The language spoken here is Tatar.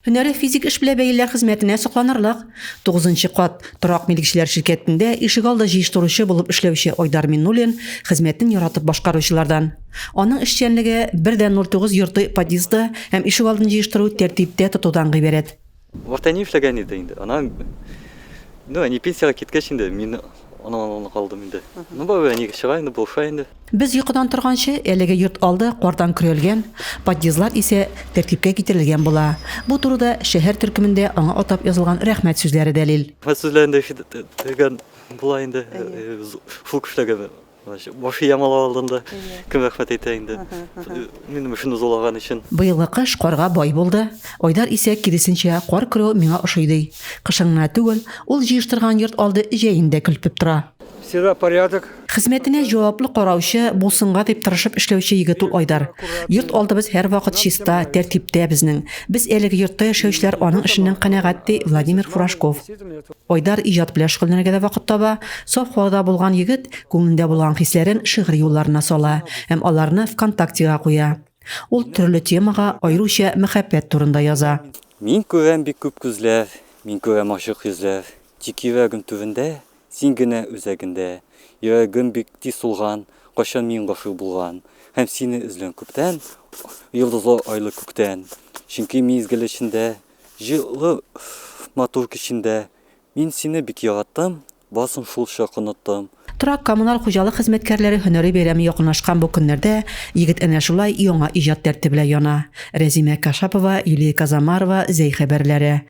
Һөнәри физик эш белән бәйлеләр хезмәтенә сокланырлык. 9-нчы кат торак милкчеләр ширкәтендә ишегалды җыештыручы булып эшләүче Айдар Миннуллин хезмәтен яратып башкаручылардан. Аның эшчәнлеге 1-09 йорты подъезды һәм ишегалдын җыештыру тәртиптә тотудан гыйбарәт. Вартани эшләгән иде инде. Они пенсияга киткәч инде, мин аны калдым инде. Они чыга инде, булша инде. Без йокыдан торганчы, әлеге йорт алды кардан көрелгән, подъездлар исә тәртипкә китерелгән була. Бу турыда шәһәр төркемендә аңа атап язылган рәхмәт сүзләре дәлил. Сүзләрендә дигән була инде. Шул кешеләргә башы ямалап алдында кем рәхмәт әйтә инде. Мин шуны зулаган өчен. Быелгы кыш карга бай булды. Айдар исә киресенчә кар көрү миңа ошый. Кышыңна түгел, ул җыештырган йорт алды җәендә көлпеп тора. Всегда порядок. Хезмәтенә җаваплы караучы, булсынга дип тырышып эшләүче егет ул Айдар. Йорт алдыбыз һәр вакыт чиста, тәртиптә безнең. Без әлеге йортта яшәүчеләр аның эшеннән канәгать ди Владимир Фурашков. Айдар иҗат белән шөгыльләнергә дә вакыт таба. Саф һавада булган егет күңелендә булган хисләрен шигырь юлларына сала һәм аларны ВКонтактега куя. Ул төрле темага аеруча мәхәббәт турында яза. Мин күрәм бик күп күзләр, мин күрәм ачык йөзләр. Тик йөрәгем түбендә, син генә үзәгендә. Йөрәгем бик тиз сулган, кайчан мин гашык булган. Һәм сине эзлән күптән, йолдызлы айлы күктән. Чөнки мизгел эчендә, җылы матур кичендә, мин сине бик яраттым, басын шул чак оныттым. Торак коммуналь хуҗалык хезмәткәрләре һөнәри бәйрәме якынлашкан бу көннәрдә егет әнә шулай яңа иҗат тәртибе белән яна. Рәзимә Кашапова, Юлия Казамарова, Зәй хәбәрләре.